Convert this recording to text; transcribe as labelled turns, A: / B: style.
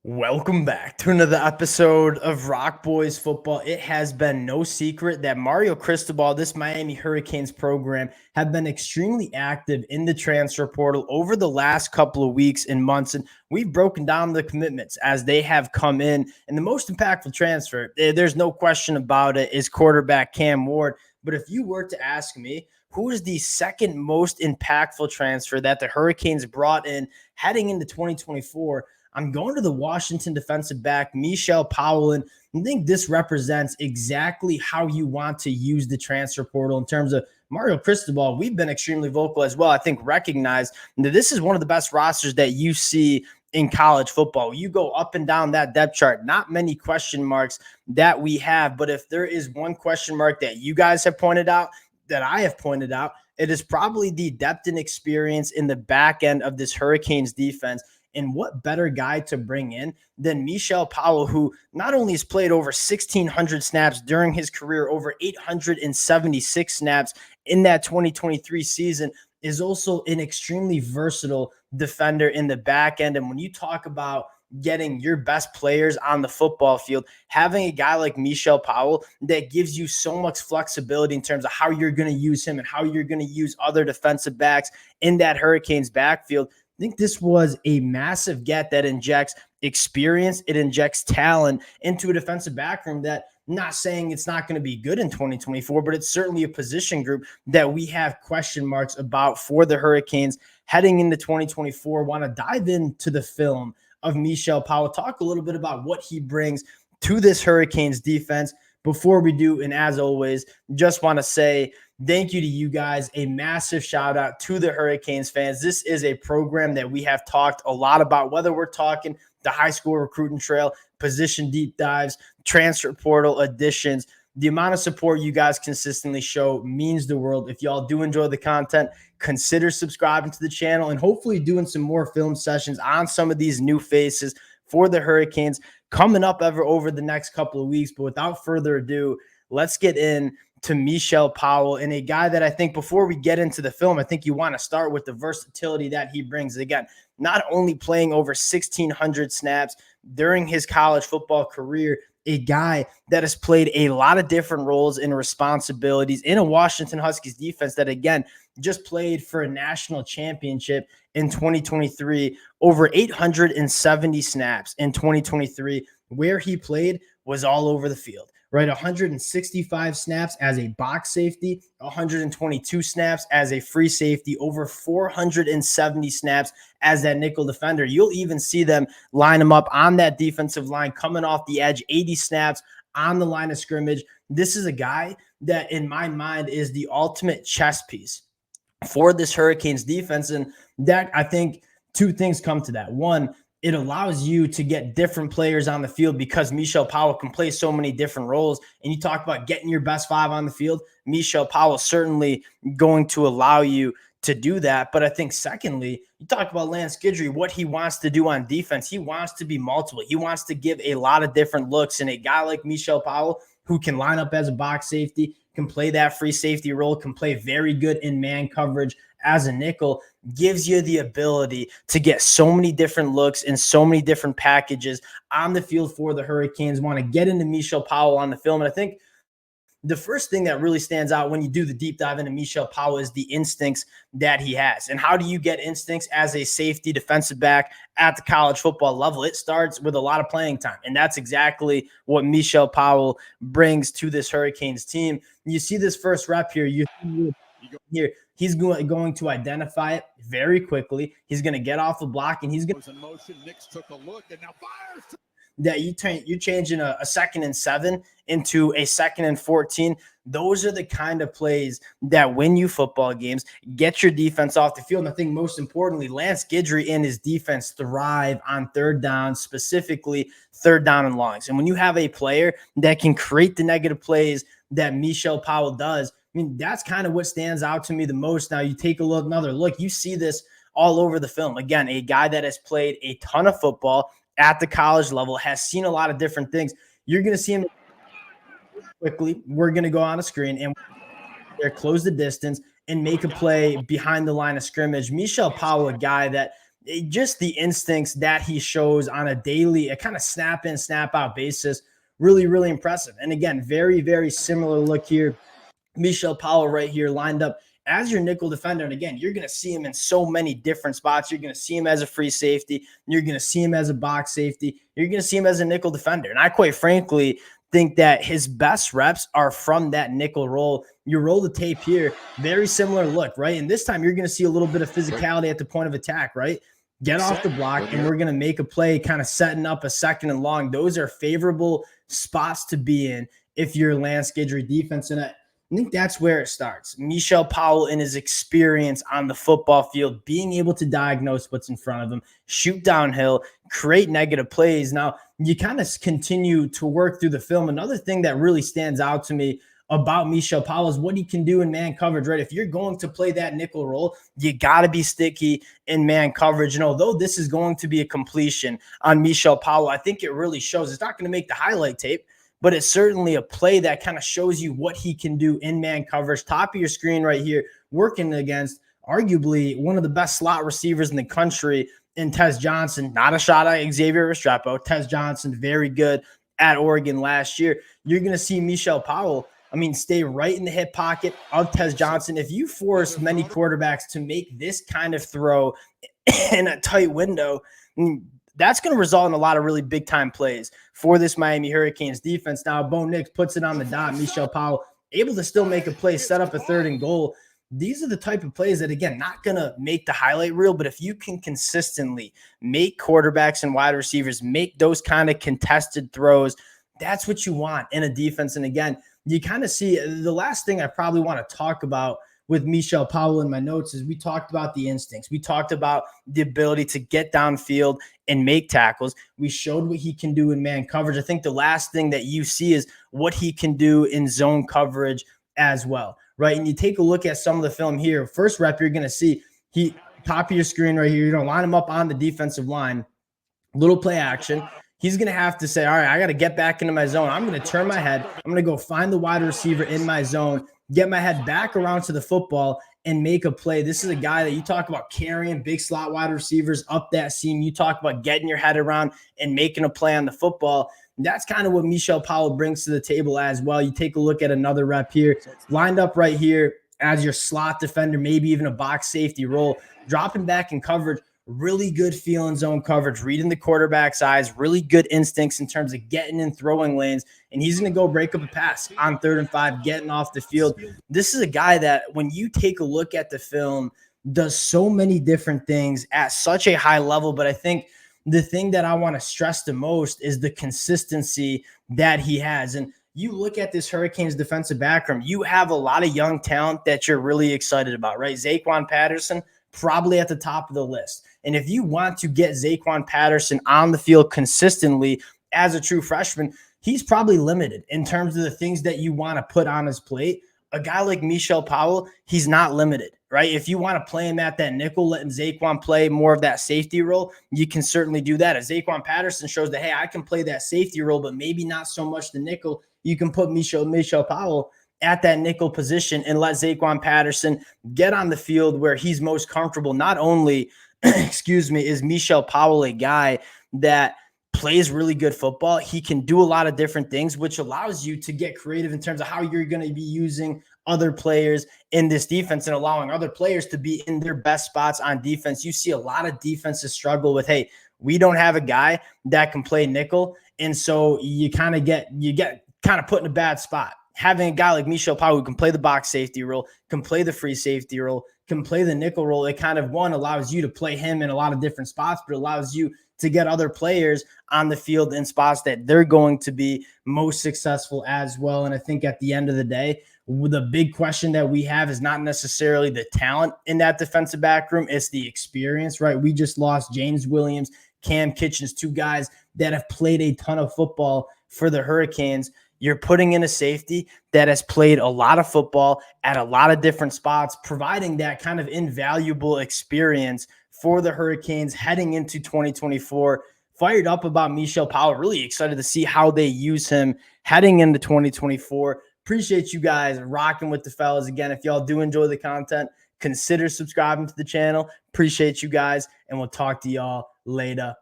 A: Welcome back to another episode of Rock Boys Football. It has been no secret that Mario Cristobal, this Miami Hurricanes program, have been extremely active in the transfer portal over the last couple of weeks and months. And we've broken down the commitments as they have come in. And the most impactful transfer, there's no question about it, is quarterback Cam Ward. But if you were to ask me, who is the second most impactful transfer that the Hurricanes brought in heading into 2024? I'm going to the Washington defensive back, Mishael Powell, and I think this represents exactly how you want to use the transfer portal in terms of Mario Cristobal. We've been extremely vocal as well. I think recognize that this is one of the best rosters that you see in college football. You go up and down that depth chart, not many question marks that we have, but if there is one question mark that you guys have pointed out, that I have pointed out, it is probably the depth and experience in the back end of this Hurricanes defense. And what better guy to bring in than Mishael Powell, who not only has played over 1,600 snaps during his career, over 876 snaps in that 2023 season, is also an extremely versatile defender in the back end. And when you talk about getting your best players on the football field, having a guy like Mishael Powell that gives you so much flexibility in terms of how you're going to use him and how you're going to use other defensive backs in that Hurricanes backfield, I think this was a massive get that injects experience. It injects talent into a defensive backroom that, not saying it's not going to be good in 2024, but it's certainly a position group that we have question marks about for the Hurricanes heading into 2024. Want to dive into the film of Mishael Powell, talk a little bit about what he brings to this Hurricanes defense. Before we do, and as always, just want to say thank you to you guys. A massive shout out to the Hurricanes fans. This is a program that we have talked a lot about, whether we're talking the high school recruiting trail, position deep dives, transfer portal additions. The amount of support you guys consistently show means the world. If y'all do enjoy the content, consider subscribing to the channel and hopefully doing some more film sessions on some of these new faces for the Hurricanes coming up over the next couple of weeks. But without further ado, let's get in to Mishael Powell, and a guy that I think before we get into the film, I think you want to start with the versatility that he brings. Again, not only playing over 1,600 snaps during his college football career, a guy that has played a lot of different roles and responsibilities in a Washington Huskies defense that, again, just played for a national championship in 2023, over 870 snaps in 2023. Where he played was all over the field, right? 165 snaps as a box safety, 122 snaps as a free safety, over 470 snaps as that nickel defender. You'll even see them line him up on that defensive line, coming off the edge, 80 snaps on the line of scrimmage. This is a guy that, in my mind, is the ultimate chess piece for this Hurricanes defense. And that, I think, two things come to that. One, it allows you to get different players on the field because Mishael Powell can play so many different roles. And you talk about getting your best five on the field, Mishael Powell certainly going to allow you to do that. But I think secondly, you talk about Lance Guidry, what he wants to do on defense. He wants to be multiple. He wants to give a lot of different looks. And a guy like Mishael Powell, who can line up as a box safety, can play that free safety role, can play very good in man coverage as a nickel, gives you the ability to get so many different looks and so many different packages on the field for the Hurricanes. Want to get into Mishael Powell on the film. And I think the first thing that really stands out when you do the deep dive into Mishael Powell is the instincts that he has. And how do you get instincts as a safety defensive back at the college football level? It starts with a lot of playing time. And that's exactly what Mishael Powell brings to this Hurricanes team. You see this first rep here. He's going to identify it very quickly. He's going to get off the block, and he's going to motion. Nix took a look and now fires. That you're changing a 2nd and 7 into a 2nd and 14. Those are the kind of plays that win you football games, get your defense off the field. And I think most importantly, Lance Guidry and his defense thrive on third down, specifically third down and longs. And when you have a player that can create the negative plays that Mishael Powell does, I mean, that's kind of what stands out to me the most. Now you take another look, you see this all over the film. Again, a guy that has played a ton of football at the college level, has seen a lot of different things. You're going to see him quickly. We're going to go on a screen and close the distance and make a play behind the line of scrimmage. Mishael Powell, a guy that just the instincts that he shows on a daily, a kind of snap in, snap out basis, really, really impressive. And again, very, very similar look here. Mishael Powell right here lined up as your nickel defender. And again, you're going to see him in so many different spots. You're going to see him as a free safety. You're going to see him as a box safety. You're going to see him as a nickel defender. And I quite frankly think that his best reps are from that nickel roll. You roll the tape here, very similar look, right? And this time you're going to see a little bit of physicality at the point of attack, right? Get off the block, and we're going to make a play kind of setting up a second and long. Those are favorable spots to be in if you're Lance Guidry defense. And I think that's where it starts. Mishael Powell and his experience on the football field, being able to diagnose what's in front of him, shoot downhill, create negative plays. Now, you kind of continue to work through the film. Another thing that really stands out to me about Mishael Powell is what he can do in man coverage, right? If you're going to play that nickel role, you got to be sticky in man coverage. And although this is going to be a completion on Mishael Powell, I think it really shows. It's not going to make the highlight tape, but it's certainly a play that kind of shows you what he can do in man coverage. Top of your screen right here, working against arguably one of the best slot receivers in the country in Tez Johnson. Not a shot at Xavier Restrepo. Tez Johnson, very good at Oregon last year. You're going to see Mishael Powell, stay right in the hip pocket of Tez Johnson. If you force many quarterbacks to make this kind of throw in a tight window, that's going to result in a lot of really big-time plays for this Miami Hurricanes defense. Now, Bo Nix puts it on the dot. Mishael Powell able to still make a play, set up a 3rd and goal. These are the type of plays that, again, not going to make the highlight reel, but if you can consistently make quarterbacks and wide receivers make those kind of contested throws, that's what you want in a defense. And, again, you kind of see the last thing I probably want to talk about with Mishael Powell in my notes is we talked about the instincts. We talked about the ability to get downfield and make tackles. We showed what he can do in man coverage. I think the last thing that you see is what he can do in zone coverage as well, right? And you take a look at some of the film here. First rep, you're going to see top of your screen right here. You're going to line him up on the defensive line, little play action. He's going to have to say, all right, I got to get back into my zone. I'm going to turn my head. I'm going to go find the wide receiver in my zone, get my head back around to the football, and make a play. This is a guy that you talk about carrying big slot wide receivers up that seam. You talk about getting your head around and making a play on the football. That's kind of what Mishael Powell brings to the table as well. You take a look at another rep here, lined up right here as your slot defender, maybe even a box safety role, dropping back in coverage. Really good feel in zone coverage, reading the quarterback's eyes, really good instincts in terms of getting in throwing lanes, and he's going to go break up a pass on 3rd and 5, getting off the field. This is a guy that when you take a look at the film, does so many different things at such a high level, but I think the thing that I want to stress the most is the consistency that he has. And you look at this Hurricanes defensive backroom, you have a lot of young talent that you're really excited about, right? Zaquan Patterson, probably at the top of the list. And if you want to get Zaquan Patterson on the field consistently as a true freshman, he's probably limited in terms of the things that you want to put on his plate. A guy like Mishael Powell, he's not limited, right? If you want to play him at that nickel, letting Zaquan play more of that safety role, you can certainly do that. If Zaquan Patterson shows that, hey, I can play that safety role, but maybe not so much the nickel, you can put Mishael Powell at that nickel position and let Zaquan Patterson get on the field where he's most comfortable. Not only, is Mishael Powell a guy that plays really good football, he can do a lot of different things, which allows you to get creative in terms of how you're going to be using other players in this defense and allowing other players to be in their best spots on defense. You see a lot of defenses struggle with, hey, we don't have a guy that can play nickel. And so you get put in a bad spot. Having a guy like Mishael Powell who can play the box safety role, can play the free safety role, can play the nickel role, it kind of allows you to play him in a lot of different spots, but allows you to get other players on the field in spots that they're going to be most successful as well. And I think at the end of the day, the big question that we have is not necessarily the talent in that defensive back room, it's the experience, right? We just lost James Williams, Cam Kitchens, 2 guys that have played a ton of football for the Hurricanes. You're putting in a safety that has played a lot of football at a lot of different spots, providing that kind of invaluable experience for the Hurricanes heading into 2024. Fired up about Mishael Powell. Really excited to see how they use him heading into 2024. Appreciate you guys rocking with the fellas. Again, if y'all do enjoy the content, consider subscribing to the channel. Appreciate you guys. and we'll talk to y'all later.